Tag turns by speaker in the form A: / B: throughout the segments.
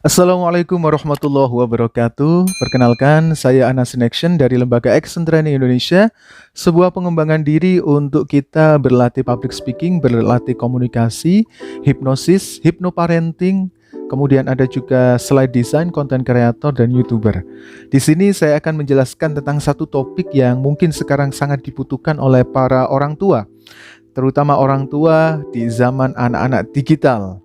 A: Assalamualaikum warahmatullahi wabarakatuh. Perkenalkan, saya Anas Action dari Lembaga Action Training Indonesia, sebuah pengembangan diri untuk kita berlatih public speaking, berlatih komunikasi, hipnosis, hypnoparenting, kemudian ada juga slide design, content creator, dan YouTuber. Di sini saya akan menjelaskan tentang satu topik yang mungkin sekarang sangat dibutuhkan oleh para orang tua, terutama orang tua di zaman anak-anak digital.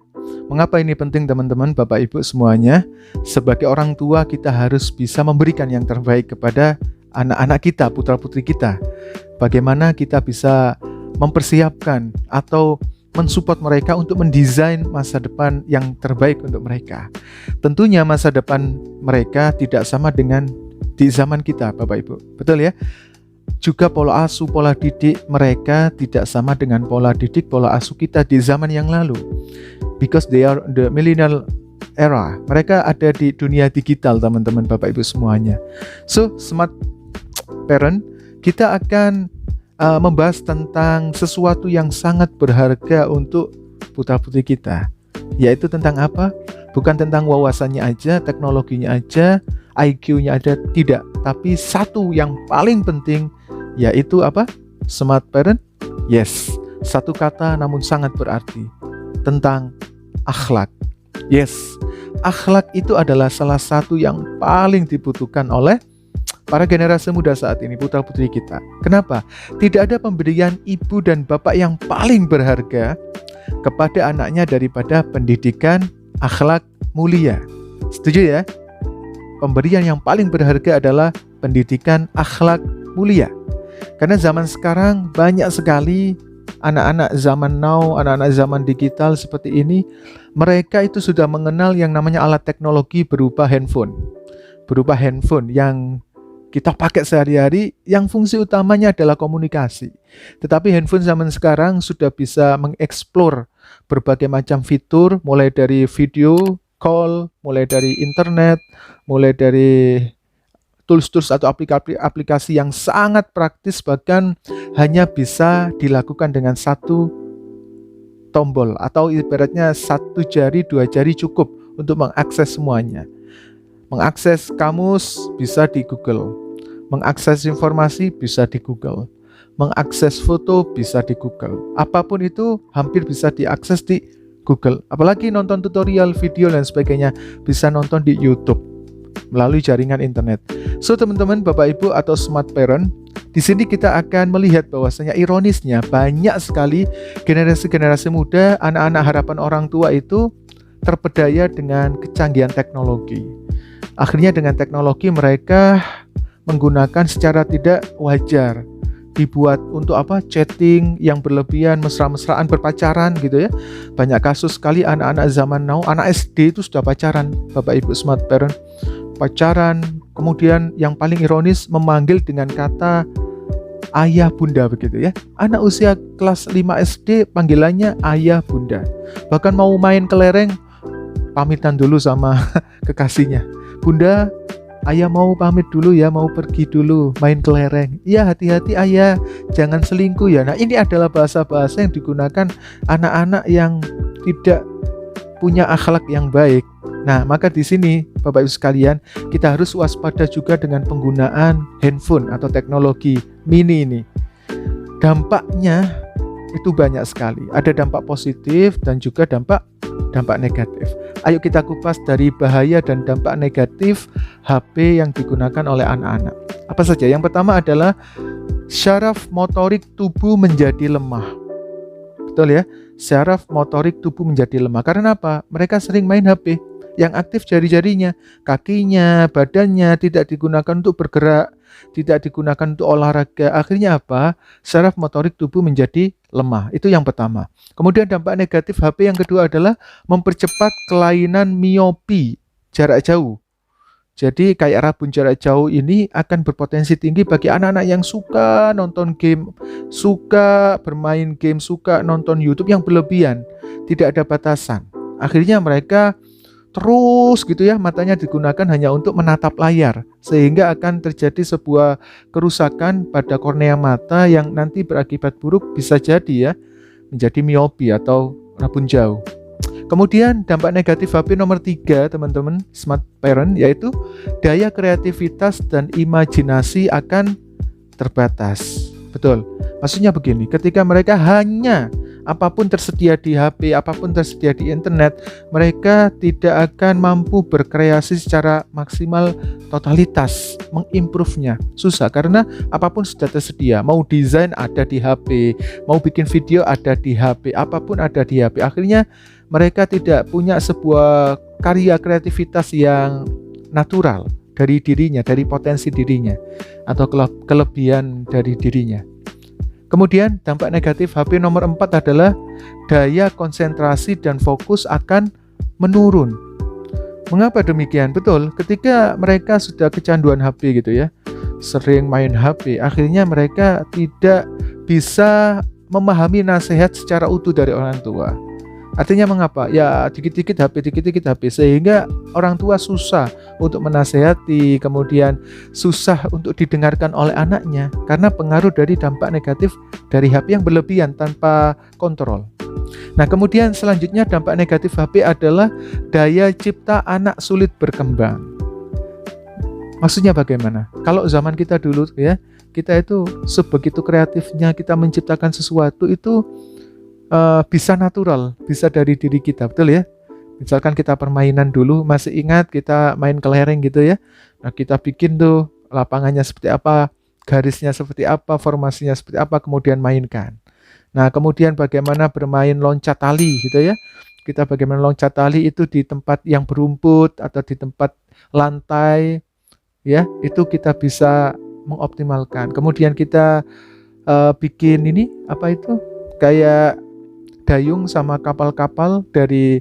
A: Mengapa ini penting teman-teman, Bapak Ibu semuanya? Sebagai orang tua kita harus bisa memberikan yang terbaik kepada anak-anak kita, putra-putri kita. Bagaimana kita bisa mempersiapkan atau mensupport mereka untuk mendesain masa depan yang terbaik untuk mereka. Tentunya masa depan mereka tidak sama dengan di zaman kita, Bapak Ibu. Betul ya? Juga pola asuh, pola didik mereka tidak sama dengan pola didik, pola asuh kita di zaman yang lalu. Because they are the millennial era. Mereka ada di dunia digital, teman-teman, Bapak Ibu semuanya. So, smart parent, kita akan membahas tentang sesuatu yang sangat berharga untuk putra-putri kita. Yaitu tentang apa? Bukan tentang wawasannya aja, teknologinya aja, IQ-nya aja, tidak. Tapi satu yang paling penting, yaitu apa? Smart parent? Yes, satu kata namun sangat berarti. Tentang akhlak. Yes, akhlak itu adalah salah satu yang paling dibutuhkan oleh para generasi muda saat ini, putra-putri kita. Kenapa? Tidak ada pemberian ibu dan bapak yang paling berharga kepada anaknya daripada pendidikan akhlak mulia. Setuju ya? Pemberian yang paling berharga adalah pendidikan akhlak mulia. Karena zaman sekarang banyak sekali anak-anak zaman now, anak-anak zaman digital seperti ini, mereka itu sudah mengenal yang namanya alat teknologi berupa handphone. Berupa handphone yang kita pakai sehari-hari, yang fungsi utamanya adalah komunikasi. Tetapi handphone zaman sekarang sudah bisa mengeksplor berbagai macam fitur, mulai dari video call, mulai dari internet, mulai dari tools-tools atau aplikasi yang sangat praktis, bahkan hanya bisa dilakukan dengan satu tombol atau ibaratnya satu jari, dua jari cukup untuk mengakses semuanya. Mengakses kamus bisa di Google, mengakses informasi bisa di Google, mengakses foto bisa di Google. Apapun itu hampir bisa diakses di Google. Apalagi nonton tutorial, video dan sebagainya bisa nonton di YouTube melalui jaringan internet. So teman-teman, Bapak Ibu atau smart parent, di sini kita akan melihat bahwasanya ironisnya banyak sekali generasi-generasi muda, anak-anak harapan orang tua itu terpedaya dengan kecanggihan teknologi. Akhirnya dengan teknologi mereka menggunakan secara tidak wajar, dibuat untuk apa? Chatting yang berlebihan, mesra-mesraan, berpacaran gitu ya. Banyak kasus sekali anak-anak zaman now, anak SD itu sudah pacaran, Bapak Ibu smart parent. Pacaran, kemudian yang paling ironis memanggil dengan kata ayah bunda begitu ya. Anak usia kelas 5 SD panggilannya ayah bunda. Bahkan mau main kelereng pamitan dulu sama kekasihnya. Bunda, ayah mau pamit dulu ya, mau pergi dulu main kelereng. Iya, hati-hati ayah, jangan selingkuh ya. Nah, ini adalah bahasa-bahasa yang digunakan anak-anak yang tidak punya akhlak yang baik. Nah, maka di sini Bapak Ibu sekalian, kita harus waspada juga dengan penggunaan handphone atau teknologi mini ini. Dampaknya itu banyak sekali. Ada dampak positif dan juga dampak negatif. Ayo kita kupas dari bahaya dan dampak negatif HP yang digunakan oleh anak-anak. Apa saja? Yang pertama adalah syaraf motorik tubuh menjadi lemah. Betul ya? Syaraf motorik tubuh menjadi lemah. Karena apa? Mereka sering main HP. Yang aktif jari-jarinya, kakinya, badannya tidak digunakan untuk bergerak, tidak digunakan untuk olahraga. Akhirnya apa? Syaraf motorik tubuh menjadi lemah. Itu yang pertama. Kemudian dampak negatif HP yang kedua adalah mempercepat kelainan miopi jarak jauh. Jadi kayak rabun jarak jauh ini akan berpotensi tinggi bagi anak-anak yang suka nonton game, suka bermain game, suka nonton YouTube yang berlebihan, tidak ada batasan. Akhirnya mereka terus gitu ya, matanya digunakan hanya untuk menatap layar, sehingga akan terjadi sebuah kerusakan pada kornea mata yang nanti berakibat buruk, bisa jadi ya menjadi miopi atau rabun jauh. Kemudian dampak negatif HP nomor 3 teman-teman smart parent, yaitu daya kreativitas dan imajinasi akan terbatas. Betul, maksudnya begini, ketika mereka hanya apapun tersedia di HP, apapun tersedia di internet, mereka tidak akan mampu berkreasi secara maksimal totalitas, mengimprove-nya. Susah, karena apapun sudah tersedia. Mau desain ada di HP, mau bikin video ada di HP, apapun ada di HP. Akhirnya mereka tidak punya sebuah karya kreativitas yang natural dari dirinya, dari potensi dirinya, atau kelebihan dari dirinya. Kemudian dampak negatif HP nomor 4 adalah daya konsentrasi dan fokus akan menurun. Mengapa demikian? Betul, ketika mereka sudah kecanduan HP gitu ya, sering main HP, akhirnya mereka tidak bisa memahami nasihat secara utuh dari orang tua. Artinya mengapa? Ya dikit-dikit HP, sehingga orang tua susah untuk menasehati, kemudian susah untuk didengarkan oleh anaknya karena pengaruh dari dampak negatif dari HP yang berlebihan tanpa kontrol. Nah, kemudian selanjutnya dampak negatif HP adalah daya cipta anak sulit berkembang. Maksudnya bagaimana? Kalau zaman kita dulu ya, kita itu sebegitu kreatifnya kita menciptakan sesuatu itu bisa natural, bisa dari diri kita, betul ya? Misalkan kita permainan dulu, masih ingat kita main kelereng gitu ya. Nah, kita bikin tuh lapangannya seperti apa, garisnya seperti apa, formasinya seperti apa, kemudian mainkan. Nah, kemudian bagaimana bermain loncat tali gitu ya. Kita bagaimana loncat tali itu di tempat yang berumput atau di tempat lantai ya, itu kita bisa mengoptimalkan. Kemudian kita bikin ini apa itu? Kayak dayung sama kapal-kapal dari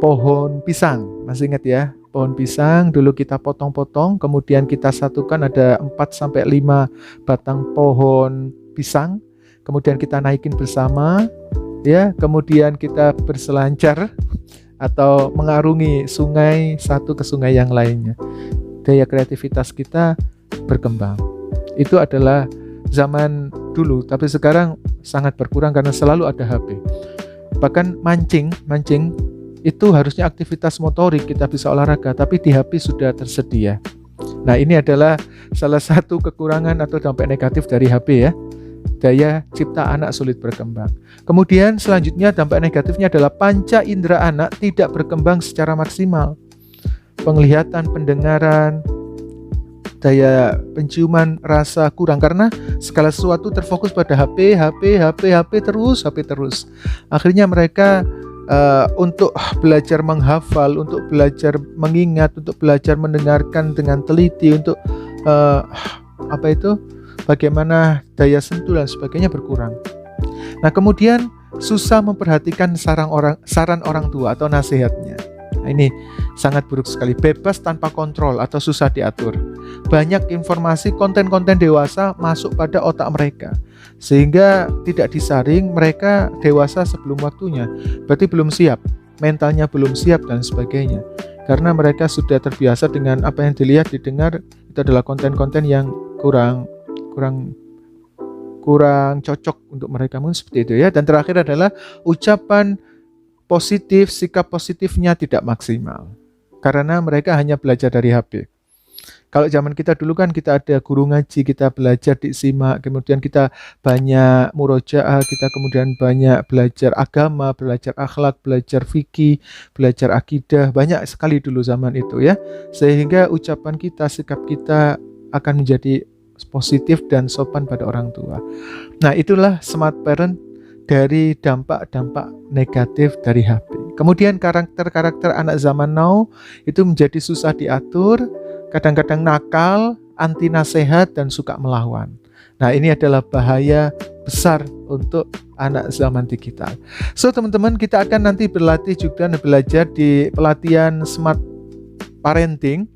A: pohon pisang. Masih ingat ya? Pohon pisang dulu kita potong-potong, kemudian kita satukan ada 4-5 batang pohon pisang. Kemudian kita naikin bersama ya, kemudian kita berselancar atau mengarungi sungai satu ke sungai yang lainnya. Daya kreativitas kita berkembang. Itu adalah zaman dulu, tapi sekarang sangat berkurang karena selalu ada HP. Bahkan mancing itu harusnya aktivitas motorik, kita bisa olahraga, tapi di HP sudah tersedia. Nah, ini adalah salah satu kekurangan atau dampak negatif dari HP ya. Daya cipta anak sulit berkembang. Kemudian selanjutnya dampak negatifnya adalah panca indera anak tidak berkembang secara maksimal. Penglihatan, pendengaran, daya penciuman, rasa kurang karena segala sesuatu terfokus pada HP terus. Akhirnya mereka untuk belajar menghafal, untuk belajar mengingat, untuk belajar mendengarkan dengan teliti, untuk bagaimana daya sentuh dan sebagainya berkurang. Nah, kemudian susah memperhatikan saran orang tua atau nasihatnya. Nah, ini sangat buruk sekali. Bebas tanpa kontrol atau susah diatur. Banyak informasi konten-konten dewasa masuk pada otak mereka, sehingga tidak disaring, mereka dewasa sebelum waktunya. Berarti belum siap, mentalnya belum siap dan sebagainya. Karena mereka sudah terbiasa dengan apa yang dilihat, didengar, itu adalah konten-konten yang kurang cocok untuk mereka, mungkin seperti itu ya. Dan terakhir adalah ucapan positif, sikap positifnya tidak maksimal karena mereka hanya belajar dari HP. Kalau zaman kita dulu kan kita ada guru ngaji, kita belajar di simak, kemudian kita banyak murojaah, kita kemudian banyak belajar agama, belajar akhlak, belajar fikih, belajar akidah, banyak sekali dulu zaman itu ya. Sehingga ucapan kita, sikap kita akan menjadi positif dan sopan pada orang tua. Nah, itulah smart parent dari dampak-dampak negatif dari HP. Kemudian karakter-karakter anak zaman now itu menjadi susah diatur, kadang-kadang nakal, anti nasihat, dan suka melawan. Nah, ini adalah bahaya besar untuk anak zaman digital. So, teman-teman, kita akan nanti berlatih juga belajar di pelatihan smart parenting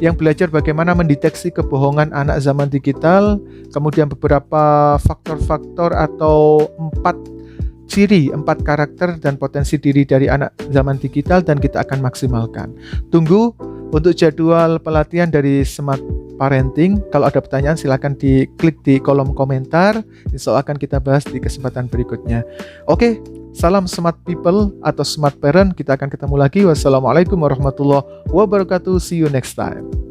A: yang belajar bagaimana mendeteksi kebohongan anak zaman digital, kemudian beberapa faktor-faktor atau 4 karakter dan potensi diri dari anak zaman digital, dan kita akan maksimalkan. Tunggu untuk jadwal pelatihan dari smart parenting. Kalau ada pertanyaan silakan diklik di kolom komentar. Insya Allah akan kita bahas di kesempatan berikutnya. Oke, Salam smart people atau smart parent. Kita akan ketemu lagi. Wassalamualaikum warahmatullahi wabarakatuh. See you next time.